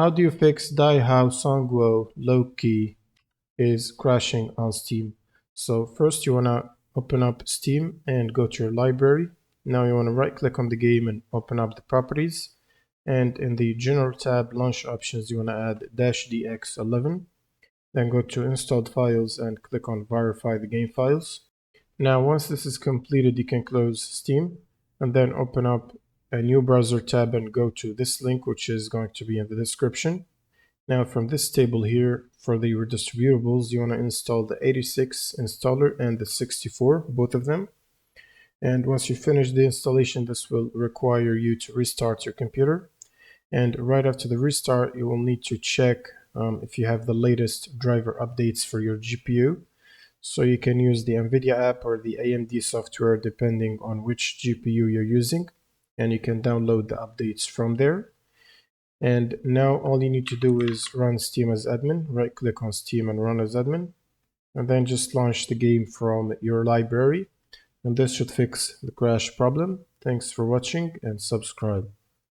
How do you fix Daihow Songwo Loki is crashing on Steam? So first you want to open up Steam and go to your library. Now you want to right click on the game and open up the properties. And in the general tab, launch options, you want to add -dx11. Then go to installed files and click on verify the game files. Now once this is completed, you can close Steam and then open up a new browser tab and go to this link, which is going to be in the description. Now from this table here, for the redistributables, you want to install the 86 installer and the 64, both of them. And once you finish the installation, this will require you to restart your computer. And right after the restart, you will need to check if you have the latest driver updates for your GPU. So you can use the NVIDIA app or the AMD software depending on which GPU you're using. And you can download the updates from there. And now all you need to do is run Steam as admin. Right click on Steam and run as admin. And then just launch the game from your library. And this should fix the crash problem. Thanks for watching and subscribe.